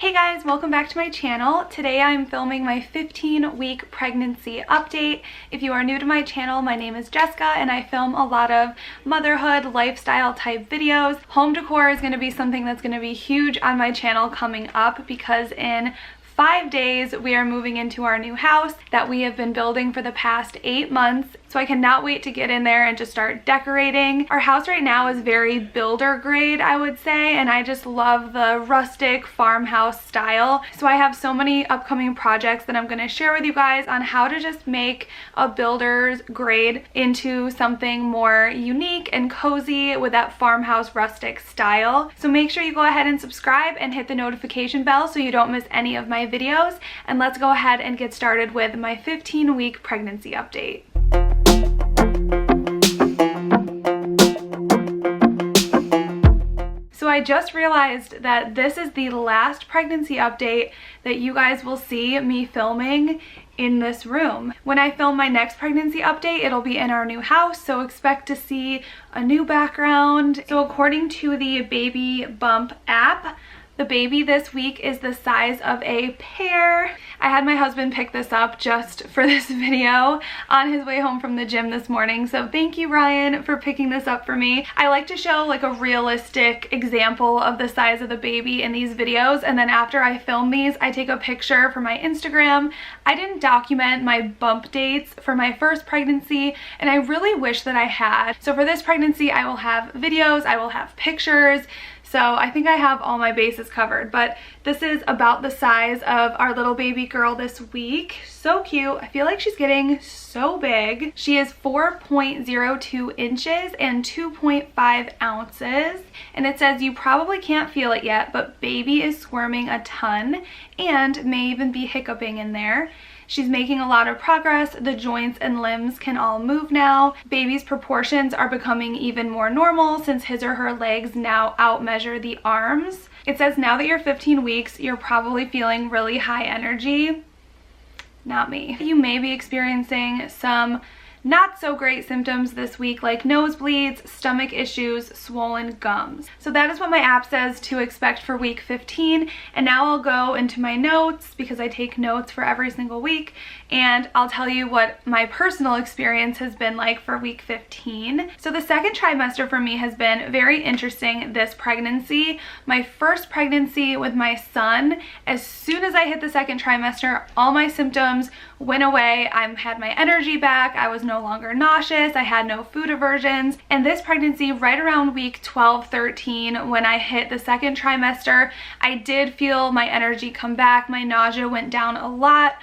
Hey guys, welcome back to my channel. Today I'm filming my 15-week pregnancy update. If you are new to my channel, my name is Jessica and I film a lot of motherhood, lifestyle type videos. Home decor is going to be something that's going to be huge on my channel coming up because in 5 days we are moving into our new house that we have been building for the past 8 months. So I cannot wait to get in there and just start decorating. Our house right now is very builder grade, I would say, and I just love the rustic farmhouse style. So I have so many upcoming projects that I'm going to share with you guys on how to just make a builder's grade into something more unique and cozy with that farmhouse rustic style. So make sure you go ahead and subscribe and hit the notification bell so you don't miss any of my videos. And let's go ahead and get started with my 15-week pregnancy update. So I just realized that this is the last pregnancy update that you guys will see me filming in this room. When I film my next pregnancy update, it'll be in our new house, so expect to see a new background. So according to the Baby Bump app, the baby this week is the size of a pear. I had my husband pick this up just for this video on his way home from the gym this morning. So thank you, Ryan, for picking this up for me. I like to show like a realistic example of the size of the baby in these videos. And then after I film these, I take a picture for my Instagram. I didn't document my bump dates for my first pregnancy, and I really wish that I had. So for this pregnancy, I will have videos, I will have pictures. So I think I have all my bases covered, but this is about the size of our little baby girl this week. So cute. I feel like she's getting so big. She is 4.02 inches and 2.5 ounces. And it says you probably can't feel it yet, but baby is squirming a ton and may even be hiccuping in there. She's making a lot of progress. The joints and limbs can all move now. Baby's proportions are becoming even more normal since his or her legs now outmeasure the arms. It says now that you're 15 weeks, you're probably feeling really high energy. Not me. You may be experiencing some not so great symptoms this week like nosebleeds, stomach issues, swollen gums. So that is what my app says to expect for week 15. And now I'll go into my notes because I take notes for every single week, and I'll tell you what my personal experience has been like for week 15. So the second trimester for me has been very interesting this pregnancy. My first pregnancy with my son, as soon as I hit the second trimester, all my symptoms went away. I had my energy back. I was no longer nauseous. I had no food aversions. And this pregnancy, right around week 12, 13, when I hit the second trimester, I did feel my energy come back. My nausea went down a lot,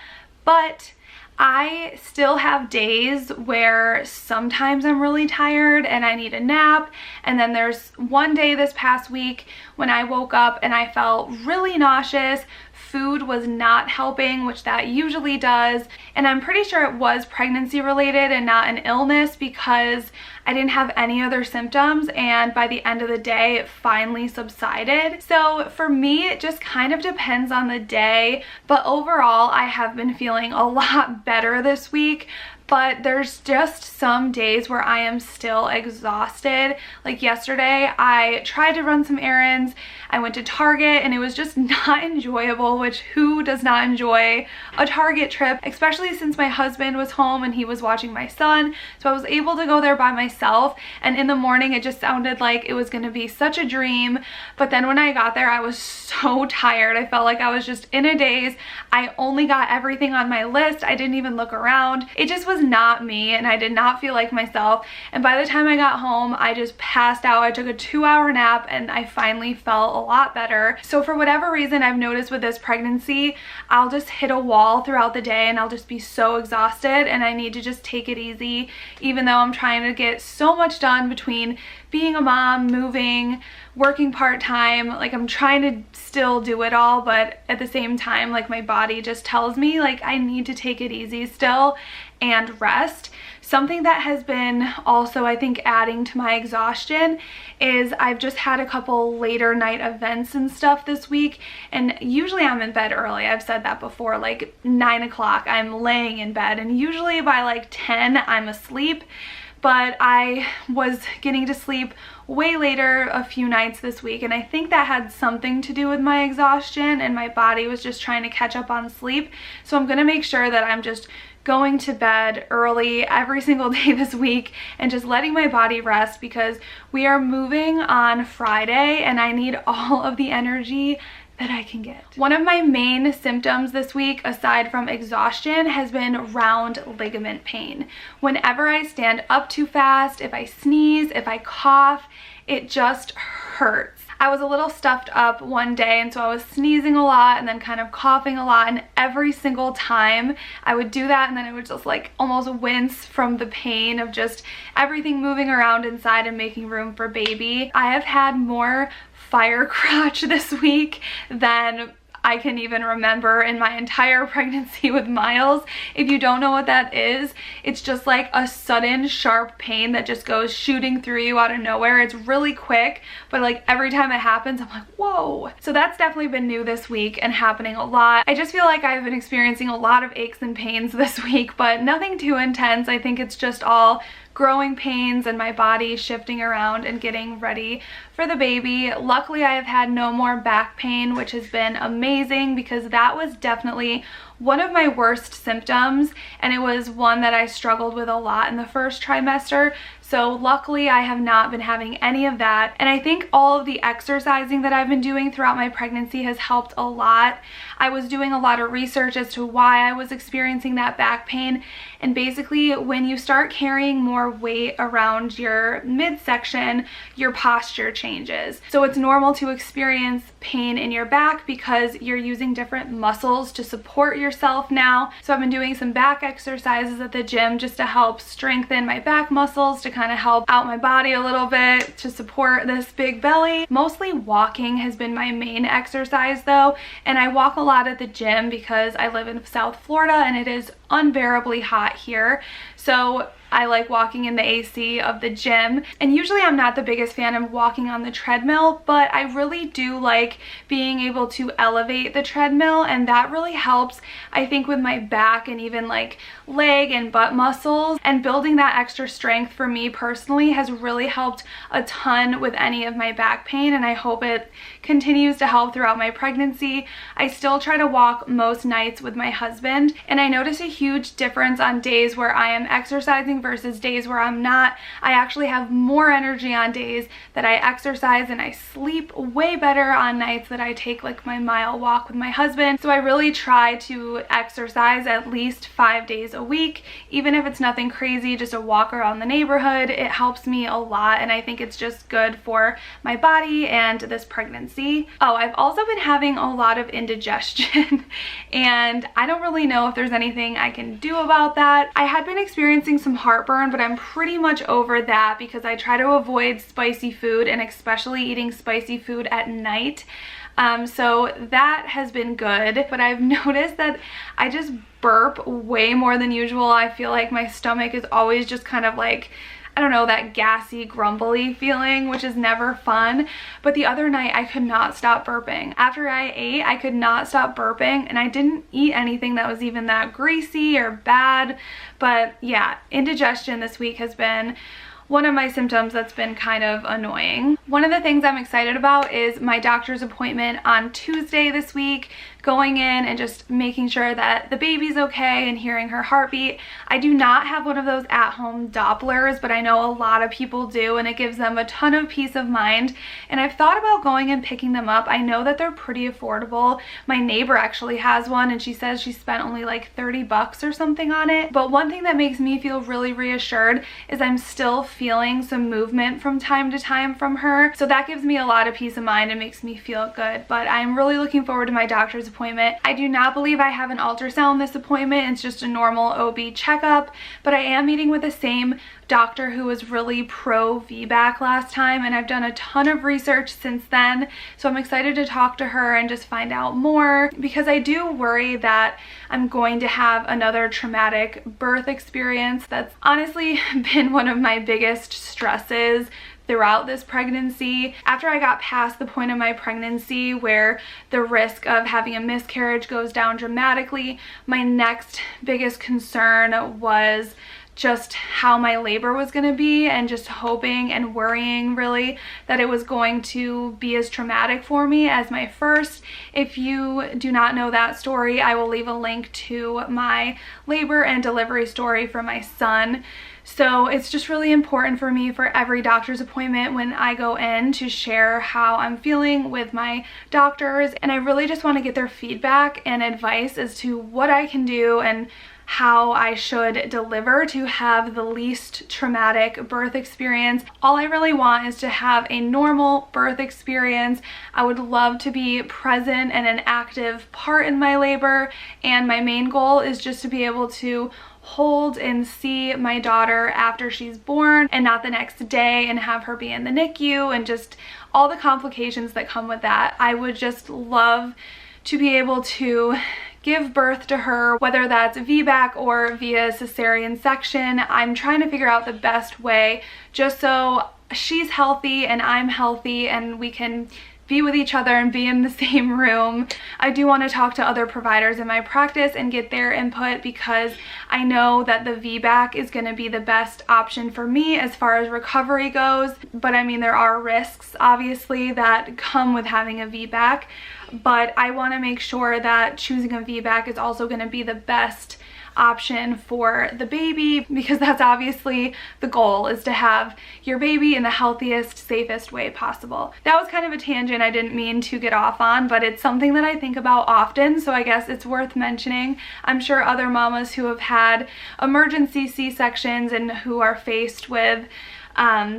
but I still have days where sometimes I'm really tired and I need a nap. And then there's one day this past week when I woke up and I felt really nauseous. Food was not helping, which that usually does. And I'm pretty sure it was pregnancy related and not an illness because I didn't have any other symptoms, and by the end of the day it finally subsided. So for me, it just kind of depends on the day, but overall I have been feeling a lot better this week. But there's just some days where I am still exhausted. Like yesterday, I tried to run some errands. I went to Target and it was just not enjoyable, which who does not enjoy a Target trip, especially since my husband was home and he was watching my son. So I was able to go there by myself, and in the morning it just sounded like it was going to be such a dream. But then when I got there, I was so tired. I felt like I was just in a daze. I only got everything on my list. I didn't even look around. It just was not me, and I did not feel like myself. And by the time I got home, I just passed out. I took a 2-hour nap and I finally felt a lot better. So for whatever reason, I've noticed with this pregnancy, I'll just hit a wall throughout the day and I'll just be so exhausted, and I need to just take it easy, even though I'm trying to get so much done between being a mom, moving, working part-time. Like, I'm trying to still do it all, but at the same time, like, my body just tells me like I need to take it easy still and rest. Something that has been also, I think, adding to my exhaustion is I've just had a couple later night events and stuff this week, and usually I'm in bed early. I've said that before, like 9 o'clock I'm laying in bed, and usually by like 10 I'm asleep. but I was getting to sleep way later a few nights this week, and I think that had something to do with my exhaustion, and my body was just trying to catch up on sleep. So I'm gonna make sure that I'm just going to bed early every single day this week and just letting my body rest, because we are moving on Friday and I need all of the energy that I can get. One of my main symptoms this week, aside from exhaustion, has been round ligament pain. Whenever I stand up too fast, if I sneeze, if I cough, it just hurts. I was a little stuffed up one day, and so I was sneezing a lot and then kind of coughing a lot, and every single time I would do that and then I would just like almost wince from the pain of just everything moving around inside and making room for baby. I have had more fire crotch this week than I can even remember in my entire pregnancy with Miles. If you don't know what that is, it's just like a sudden sharp pain that just goes shooting through you out of nowhere. It's really quick, but like every time it happens, I'm like, whoa. So that's definitely been new this week and happening a lot. I just feel like I've been experiencing a lot of aches and pains this week, but nothing too intense. I think it's just all growing pains and my body shifting around and getting ready for the baby. Luckily, I have had no more back pain, which has been amazing, because that was definitely one of my worst symptoms, and it was one that I struggled with a lot in the first trimester. So luckily I have not been having any of that, and I think all of the exercising that I've been doing throughout my pregnancy has helped a lot. I was doing a lot of research as to why I was experiencing that back pain, and basically when you start carrying more weight around your midsection, your posture changes. So it's normal to experience pain in your back because you're using different muscles to support yourself now. So I've been doing some back exercises at the gym just to help strengthen my back muscles, to kind of help out my body a little bit, to support this big belly. Mostly walking has been my main exercise though, and I walk a lot at the gym because I live in South Florida and it is unbearably hot here. So I like walking in the AC of the gym, and usually I'm not the biggest fan of walking on the treadmill, but I really do like being able to elevate the treadmill, and that really helps, I think, with my back and even like leg and butt muscles, and building that extra strength for me personally has really helped a ton with any of my back pain, and I hope it continues to help throughout my pregnancy. I still try to walk most nights with my husband, and I notice a huge difference on days where I am exercising versus days where I'm not. I actually have more energy on days that I exercise, and I sleep way better on nights that I take like my mile walk with my husband. So I really try to exercise at least 5 days a week, even if it's nothing crazy, just a walk around the neighborhood. It helps me a lot, and I think it's just good for my body and this pregnancy. Oh, I've also been having a lot of indigestion and I don't really know if there's anything I can do about that. I had been experiencing some heartburn, but I'm pretty much over that because I try to avoid spicy food, and especially eating spicy food at night. So that has been good, but I've noticed that I just burp way more than usual. I feel like my stomach is always just kind of like, I don't know, that gassy, grumbly feeling, which is never fun. But the other night I could not stop burping. After I ate, I could not stop burping, and I didn't eat anything that was even that greasy or bad. But yeah, indigestion this week has been one of my symptoms that's been kind of annoying. One of the things I'm excited about is my doctor's appointment on Tuesday this week, going in and just making sure that the baby's okay and hearing her heartbeat. I do not have one of those at-home Dopplers, but I know a lot of people do, and it gives them a ton of peace of mind. And I've thought about going and picking them up. I know that they're pretty affordable. My neighbor actually has one, and she says she spent only like 30 bucks or something on it. But one thing that makes me feel really reassured is I'm still feeling some movement from time to time from her. So that gives me a lot of peace of mind and makes me feel good. But I'm really looking forward to my doctor's appointment. I do not believe I have an ultrasound this appointment. It's just a normal OB checkup, but I am meeting with the same doctor who was really pro VBAC last time, and I've done a ton of research since then. So I'm excited to talk to her and just find out more, because I do worry that I'm going to have another traumatic birth experience. That's honestly been one of my biggest stresses throughout this pregnancy. After I got past the point of my pregnancy where the risk of having a miscarriage goes down dramatically, my next biggest concern was just how my labor was going to be, and just hoping and worrying really that it was going to be as traumatic for me as my first. If you do not know that story, I will leave a link to my labor and delivery story for my son. So it's just really important for me for every doctor's appointment when I go in to share how I'm feeling with my doctors, and I really just want to get their feedback and advice as to what I can do and how I should deliver to have the least traumatic birth experience. All I really want is to have a normal birth experience. I would love to be present and an active part in my labor, and my main goal is just to be able to hold and see my daughter after she's born and not the next day and have her be in the NICU and just all the complications that come with that. I would just love to be able to give birth to her, whether that's VBAC or via cesarean section. I'm trying to figure out the best way just so she's healthy and I'm healthy and we can be with each other and be in the same room. I do want to talk to other providers in my practice and get their input, because I know that the VBAC is going to be the best option for me as far as recovery goes. But I mean, there are risks obviously that come with having a VBAC, but I want to make sure that choosing a VBAC is also going to be the best option for the baby, because that's obviously the goal, is to have your baby in the healthiest, safest way possible. That was kind of a tangent I didn't mean to get off on, but it's something that I think about often, so I guess it's worth mentioning. I'm sure other mamas who have had emergency C-sections and who are faced with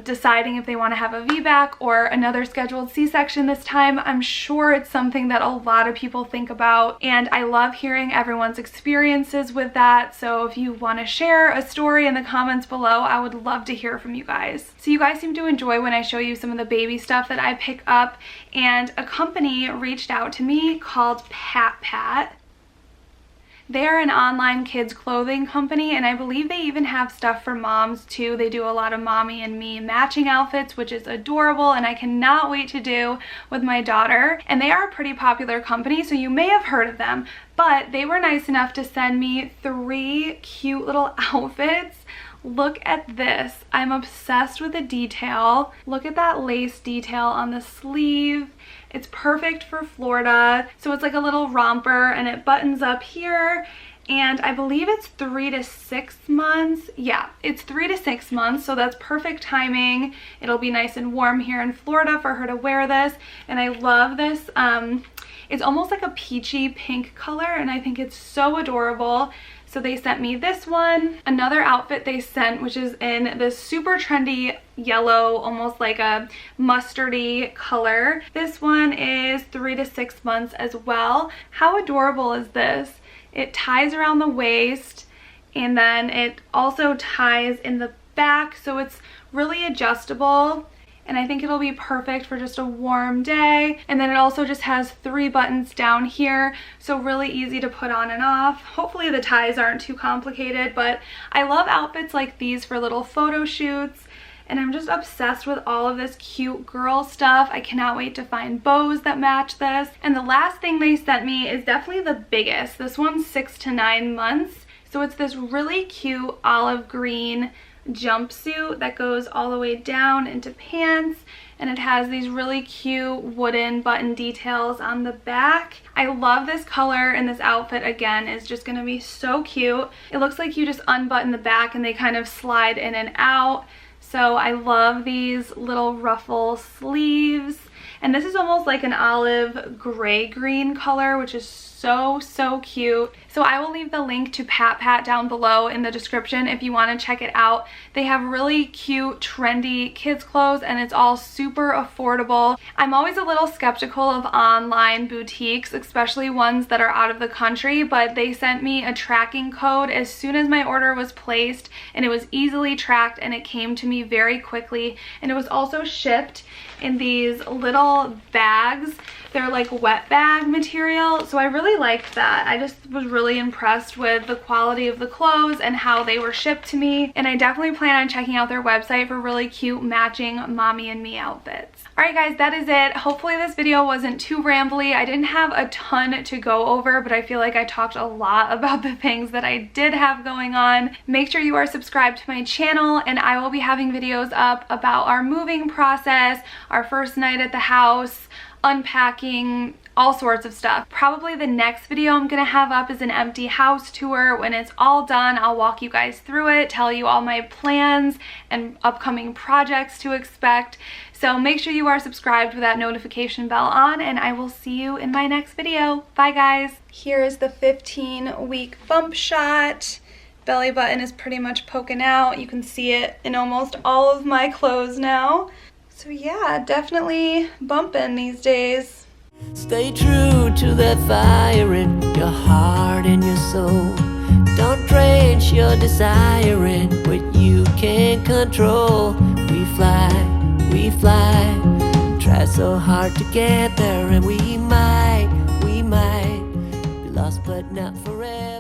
deciding if they want to have a VBAC or another scheduled C-section this time, I'm sure it's something that a lot of people think about, and I love hearing everyone's experiences with that. So if you want to share a story in the comments below, I would love to hear from you guys. So you guys seem to enjoy when I show you some of the baby stuff that I pick up, and a company reached out to me called PATPAT. They're an online kids clothing company, and I believe they even have stuff for moms too. They do a lot of mommy and me matching outfits, which is adorable, and I cannot wait to do with my daughter. And they are a pretty popular company, so you may have heard of them, but they were nice enough to send me 3 cute little outfits. Look at this. I'm obsessed with the detail. Look at that lace detail on the sleeve. It's perfect for Florida. So it's like a little romper and it buttons up here, and I believe it's 3 to 6 months. Yeah, it's 3 to 6 months, so that's perfect timing. It'll be nice and warm here in Florida for her to wear this, and I love this. It's almost like a peachy pink color, and I think it's so adorable. So they sent me this one. Another outfit they sent, which is in this super trendy yellow, almost like a mustardy color. This one is 3 to 6 months as well. How adorable is this? It ties around the waist, and then it also ties in the back, so it's really adjustable. And I think it'll be perfect for just a warm day. And then it also just has 3 buttons down here, so really easy to put on and off. Hopefully the ties aren't too complicated, but I love outfits like these for little photo shoots. And I'm just obsessed with all of this cute girl stuff. I cannot wait to find bows that match this. And the last thing they sent me is definitely the biggest. This one's 6 to 9 months. So it's this really cute olive green jumpsuit that goes all the way down into pants, and it has these really cute wooden button details on the back. I love this color, and this outfit again is just going to be so cute. It looks like you just unbutton the back and they kind of slide in and out. So I love these little ruffle sleeves, and this is almost like an olive gray green color, which is so cute. So I will leave the link to PatPat down below in the description if you want to check it out. They have really cute, trendy kids clothes, and it's all super affordable. I'm always a little skeptical of online boutiques, especially ones that are out of the country, but they sent me a tracking code as soon as my order was placed, and it was easily tracked, and it came to me very quickly. And it was also shipped in these little bags. They're like wet bag material, so I really really liked that. I just was really impressed with the quality of the clothes and how they were shipped to me. And I definitely plan on checking out their website for really cute matching mommy and me outfits. Alright guys, that is it. Hopefully this video wasn't too rambly. I didn't have a ton to go over, but I feel like I talked a lot about the things that I did have going on. Make sure you are subscribed to my channel, and I will be having videos up about our moving process, our first night at the house, unpacking, all sorts of stuff. Probably the next video I'm gonna have up is an empty house tour. When it's all done, I'll walk you guys through it, tell you all my plans and upcoming projects to expect. So make sure you are subscribed with that notification bell on, and I will see you in my next video. Bye guys. Here is the 15-week bump shot. Belly button is pretty much poking out. You can see it in almost all of my clothes now. So yeah, definitely bumping these days. Stay true to that fire in your heart and your soul. Don't drench your desire in what you can't control. We fly, try so hard to get there, and we might be lost but not forever.